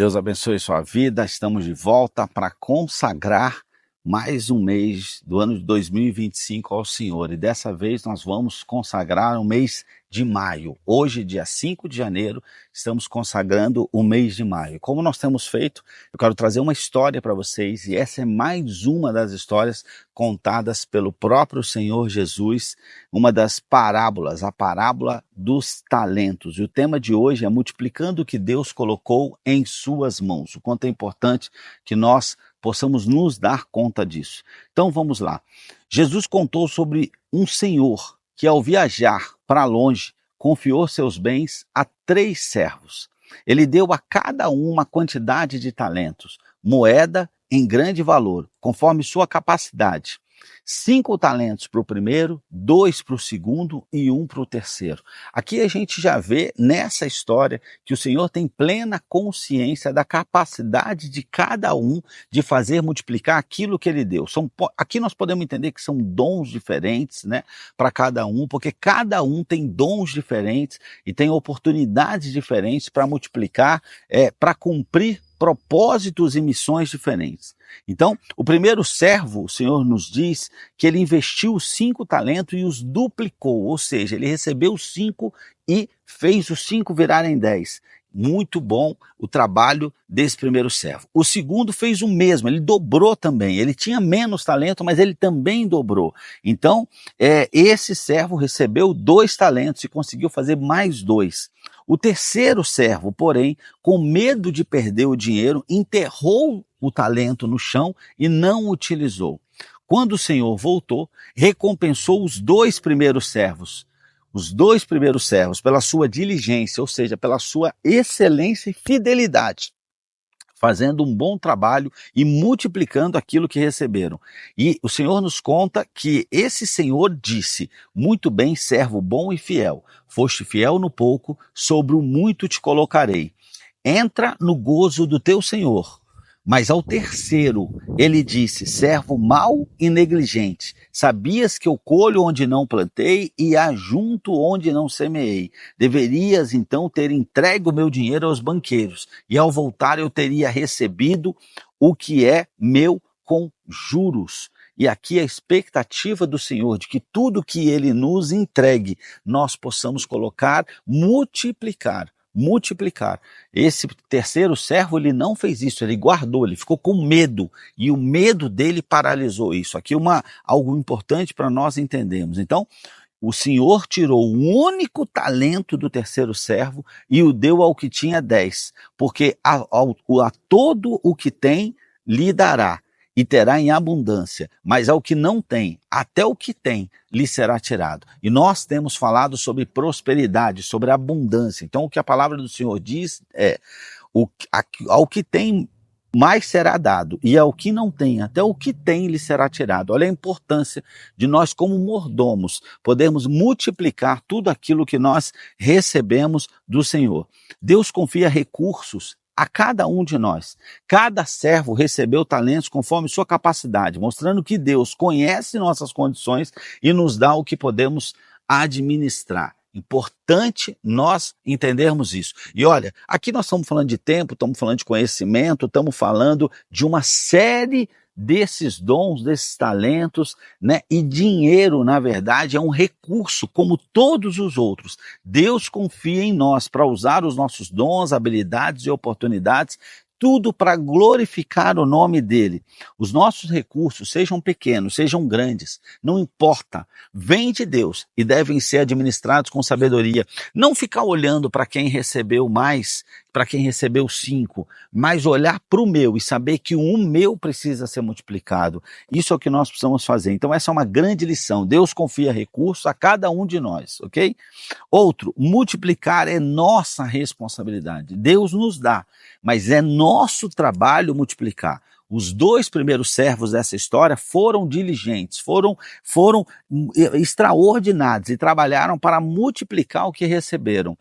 Deus abençoe sua vida. Estamos de volta para consagrar mais um mês do ano de 2025 ao Senhor. E dessa vez nós vamos consagrar o mês de maio. Hoje, dia 5 de janeiro, estamos consagrando o mês de maio. Como nós temos feito, eu quero trazer uma história para vocês, e essa é mais uma das histórias contadas pelo próprio Senhor Jesus, uma das parábolas, a parábola dos talentos. E o tema de hoje é multiplicando o que Deus colocou em suas mãos. O quanto é importante que nós possamos nos dar conta disso. Então vamos lá. Jesus contou sobre um senhor que, ao viajar para longe, confiou seus bens a 3 servos. Ele deu a cada um uma quantidade de talentos, moeda em grande valor, conforme sua capacidade. 5 talentos para o primeiro, 2 para o segundo e 1 para o terceiro. Aqui a gente já vê nessa história que o Senhor tem plena consciência da capacidade de cada um de fazer multiplicar aquilo que ele deu. Aqui nós podemos entender que são dons diferentes, né, para cada um, porque cada um tem dons diferentes e tem oportunidades diferentes para multiplicar, para cumprir propósitos e missões diferentes. Então, o primeiro servo, o Senhor nos diz que ele investiu os 5 talentos e os duplicou, ou seja, ele recebeu os 5 e fez os 5 virarem 10. Muito bom o trabalho desse primeiro servo. O segundo fez o mesmo, ele dobrou também. Ele tinha menos talento, mas ele também dobrou. Então, esse servo recebeu 2 talentos e conseguiu fazer mais 2. O terceiro servo, porém, com medo de perder o dinheiro, enterrou o talento no chão e não o utilizou. Quando o Senhor voltou, recompensou os 2 primeiros servos. Os 2 primeiros servos pela sua diligência, ou seja, pela sua excelência e fidelidade, fazendo um bom trabalho e multiplicando aquilo que receberam. E o Senhor nos conta que esse Senhor disse: muito bem, servo bom e fiel, foste fiel no pouco, sobre o muito te colocarei. Entra no gozo do teu Senhor. Mas ao terceiro, ele disse: servo mau e negligente, sabias que eu colho onde não plantei e ajunto onde não semeei. Deverias então ter entregue o meu dinheiro aos banqueiros, e ao voltar eu teria recebido o que é meu com juros. E aqui a expectativa do Senhor de que tudo que ele nos entregue, nós possamos colocar, multiplicar. Esse terceiro servo, ele não fez isso, ele guardou, ele ficou com medo, e o medo dele paralisou isso. Aqui algo importante para nós entendermos. Então, o Senhor tirou o único talento do terceiro servo e o deu ao que tinha 10, porque a todo o que tem lhe dará, e terá em abundância, mas ao que não tem, até o que tem, lhe será tirado. E nós temos falado sobre prosperidade, sobre abundância. Então o que a palavra do Senhor diz é: ao que tem, mais será dado, e ao que não tem, até o que tem, lhe será tirado. Olha a importância de nós, como mordomos, podermos multiplicar tudo aquilo que nós recebemos do Senhor. Deus confia recursos a cada um de nós. Cada servo recebeu talentos conforme sua capacidade, mostrando que Deus conhece nossas condições e nos dá o que podemos administrar. Importante nós entendermos isso. E olha, aqui nós estamos falando de tempo, estamos falando de conhecimento, estamos falando de uma série desses dons, desses talentos, né? E dinheiro, na verdade, é um recurso como todos os outros. Deus confia em nós para usar os nossos dons, habilidades e oportunidades, tudo para glorificar o nome dele. Os nossos recursos, sejam pequenos, sejam grandes, não importa, vêm de Deus e devem ser administrados com sabedoria. Não ficar olhando para quem recebeu mais, para quem recebeu 5, mas olhar para o meu e saber que o meu precisa ser multiplicado. Isso é o que nós precisamos fazer. Então essa é uma grande lição. Deus confia recursos a cada um de nós, ok? Outro, multiplicar é nossa responsabilidade. Deus nos dá, mas é nosso trabalho multiplicar. Os 2 primeiros servos dessa história foram diligentes, foram extraordinários e trabalharam para multiplicar o que receberam.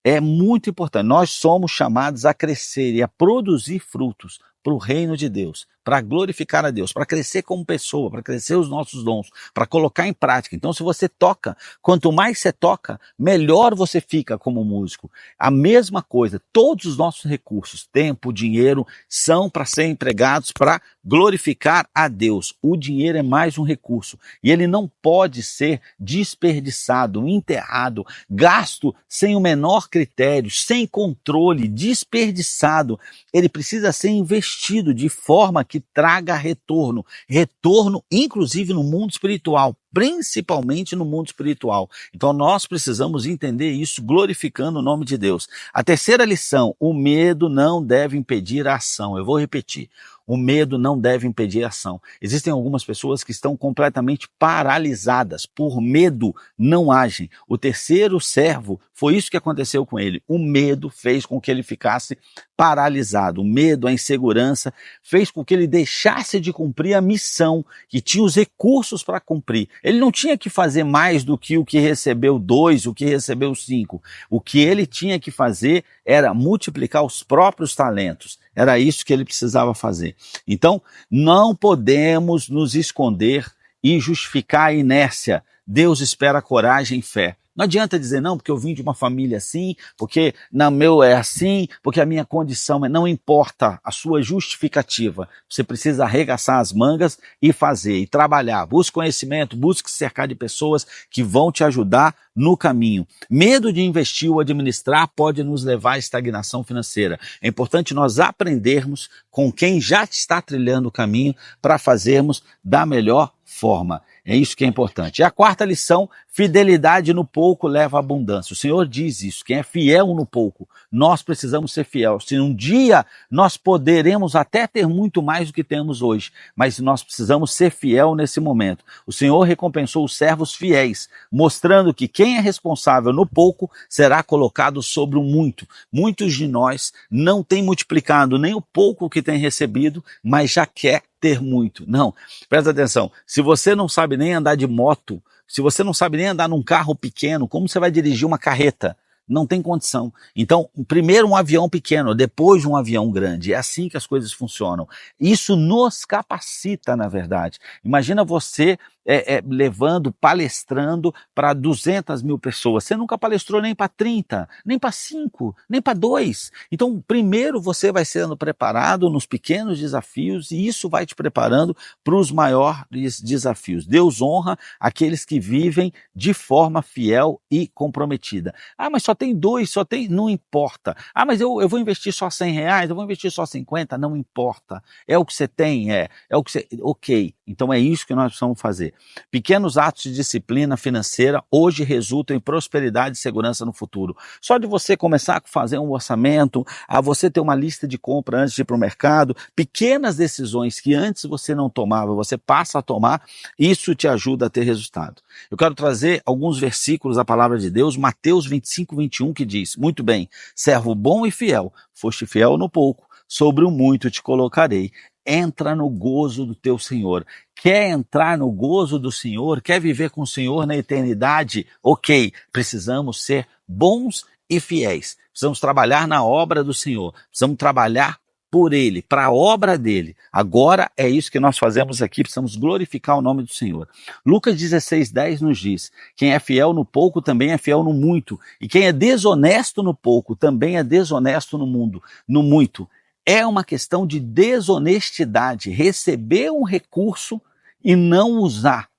É muito importante. Nós somos chamados a crescer e a produzir frutos para o reino de Deus, para glorificar a Deus, para crescer como pessoa, para crescer os nossos dons, para colocar em prática. Então, se você toca, quanto mais você toca, melhor você fica como músico. A mesma coisa, todos os nossos recursos, tempo, dinheiro, são para ser empregados para glorificar a Deus. O dinheiro é mais um recurso e ele não pode ser desperdiçado, enterrado, gasto sem o menor critério, sem controle, desperdiçado. Ele precisa ser investido de forma que traga retorno. Retorno, inclusive no mundo espiritual, principalmente no mundo espiritual. Então nós precisamos entender isso, glorificando o nome de Deus. A terceira lição: o medo não deve impedir a ação. Eu vou repetir. O medo não deve impedir a ação. Existem algumas pessoas que estão completamente paralisadas. Por medo, não agem. O terceiro servo, foi isso que aconteceu com ele. O medo fez com que ele ficasse paralisado. O medo, a insegurança, fez com que ele deixasse de cumprir a missão, que tinha os recursos para cumprir. Ele não tinha que fazer mais do que o que recebeu 2, o que recebeu 5. O que ele tinha que fazer era multiplicar os próprios talentos. Era isso que ele precisava fazer. Então, não podemos nos esconder e justificar a inércia. Deus espera coragem e fé. Não adianta dizer, não, porque eu vim de uma família assim, porque na meu é assim, porque a minha condição é... Não importa a sua justificativa. Você precisa arregaçar as mangas e fazer, e trabalhar. Busque conhecimento, busque se cercar de pessoas que vão te ajudar no caminho. Medo de investir ou administrar pode nos levar à estagnação financeira. É importante nós aprendermos com quem já está trilhando o caminho para fazermos da melhor forma. É isso que é importante. E a quarta lição: fidelidade no pouco leva à abundância. O Senhor diz isso, quem é fiel no pouco, nós precisamos ser fiel. Se um dia nós poderemos até ter muito mais do que temos hoje, mas nós precisamos ser fiel nesse momento. O Senhor recompensou os servos fiéis, mostrando que quem é responsável no pouco será colocado sobre o muito. Muitos de nós não têm multiplicado nem o pouco que têm recebido, mas já quer ter muito. Não, presta atenção, se você não sabe nem andar de moto, se você não sabe nem andar num carro pequeno, como você vai dirigir uma carreta? Não tem condição. Então, primeiro um avião pequeno, depois um avião grande. É assim que as coisas funcionam. Isso nos capacita, na verdade. Imagina você levando, palestrando para 200 mil pessoas. Você nunca palestrou nem para 30, nem para 5, nem para 2. Então, primeiro você vai sendo preparado nos pequenos desafios e isso vai te preparando para os maiores desafios. Deus honra aqueles que vivem de forma fiel e comprometida. Ah, mas só tem 2, só tem... Não importa. Ah, mas eu vou investir só R$100, eu vou investir só 50, não importa. É o que você tem, é o que você... Ok, então é isso que nós precisamos fazer. Pequenos atos de disciplina financeira hoje resultam em prosperidade e segurança no futuro. Só de você começar a fazer um orçamento, a você ter uma lista de compra antes de ir para o mercado, pequenas decisões que antes você não tomava, você passa a tomar, isso te ajuda a ter resultado. Eu quero trazer alguns versículos da palavra de Deus, Mateus 25, 21, que diz: muito bem, servo bom e fiel, foste fiel no pouco, sobre o muito te colocarei. Entra no gozo do teu Senhor. Quer entrar no gozo do Senhor? Quer viver com o Senhor na eternidade? Ok, precisamos ser bons e fiéis. Precisamos trabalhar na obra do Senhor. Precisamos trabalhar por Ele, para a obra dEle. Agora é isso que nós fazemos aqui, precisamos glorificar o nome do Senhor. Lucas 16:10 nos diz: quem é fiel no pouco também é fiel no muito, e quem é desonesto no pouco também é desonesto no muito. É uma questão de desonestidade, receber um recurso e não usar,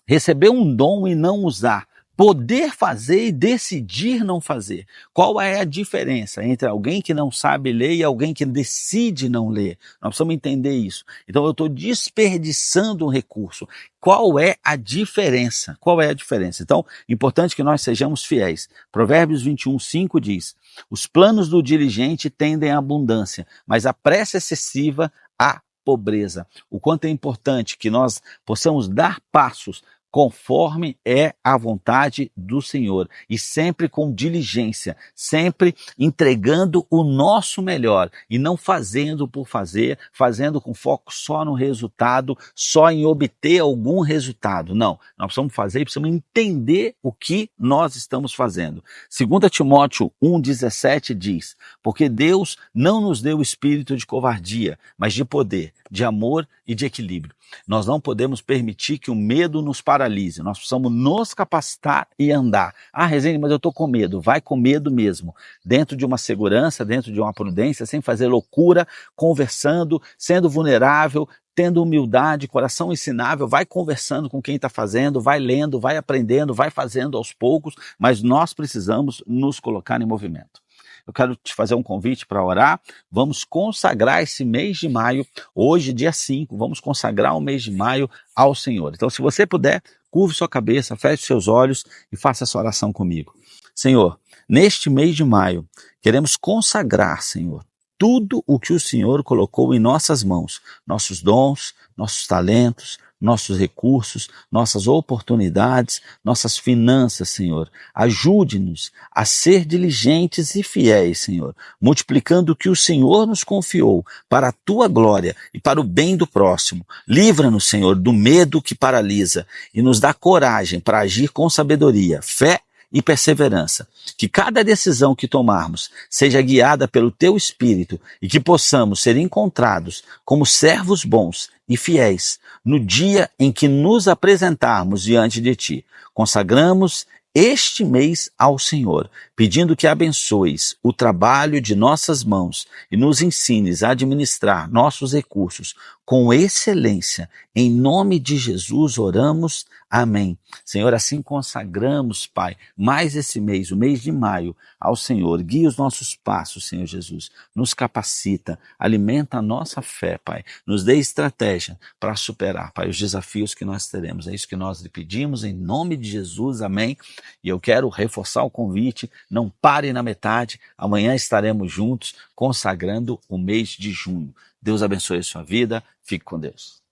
receber um dom e não usar, poder fazer e decidir não fazer. Qual é a diferença entre alguém que não sabe ler e alguém que decide não ler? Nós precisamos entender isso. Então eu estou desperdiçando um recurso. Qual é a diferença? Qual é a diferença? Então, importante que nós sejamos fiéis. Provérbios 21:5 diz: os planos do diligente tendem à abundância, mas a pressa excessiva à pobreza. O quanto é importante que nós possamos dar passos conforme é a vontade do Senhor, e sempre com diligência, sempre entregando o nosso melhor e não fazendo por fazer, fazendo com foco só no resultado, só em obter algum resultado. Não, nós precisamos fazer e precisamos entender o que nós estamos fazendo. 2 Timóteo 1,17 diz: porque Deus não nos deu o espírito de covardia, mas de poder, de amor e de equilíbrio. Nós não podemos permitir que o medo nos paralise. Nós precisamos nos capacitar e andar. Ah, Rezende, mas eu estou com medo. Vai com medo mesmo. Dentro de uma segurança, dentro de uma prudência, sem fazer loucura, conversando, sendo vulnerável, tendo humildade, coração ensinável, vai conversando com quem está fazendo, vai lendo, vai aprendendo, vai fazendo aos poucos, mas nós precisamos nos colocar em movimento. Eu quero te fazer um convite para orar. Vamos consagrar esse mês de maio, hoje, dia 5, vamos consagrar o mês de maio ao Senhor. Então, se você puder, curve sua cabeça, feche seus olhos e faça essa oração comigo. Senhor, neste mês de maio, queremos consagrar, Senhor, tudo o que o Senhor colocou em nossas mãos, nossos dons, nossos talentos, nossos recursos, nossas oportunidades, nossas finanças, Senhor. Ajude-nos a ser diligentes e fiéis, Senhor, multiplicando o que o Senhor nos confiou para a tua glória e para o bem do próximo. Livra-nos, Senhor, do medo que paralisa e nos dá coragem para agir com sabedoria, fé e perseverança. Que cada decisão que tomarmos seja guiada pelo Teu Espírito e que possamos ser encontrados como servos bons e fiéis no dia em que nos apresentarmos diante de Ti. Consagramos este mês ao Senhor, pedindo que abençoes o trabalho de nossas mãos e nos ensines a administrar nossos recursos com excelência. Em nome de Jesus oramos. Amém. Senhor, assim consagramos, Pai, mais esse mês, o mês de maio, ao Senhor. Guia os nossos passos, Senhor Jesus. Nos capacita, alimenta a nossa fé, Pai. Nos dê estratégia para superar, Pai, os desafios que nós teremos. É isso que nós lhe pedimos, em nome de Jesus. Amém. E eu quero reforçar o convite, não pare na metade. Amanhã estaremos juntos consagrando o mês de junho. Deus abençoe a sua vida. Fique com Deus.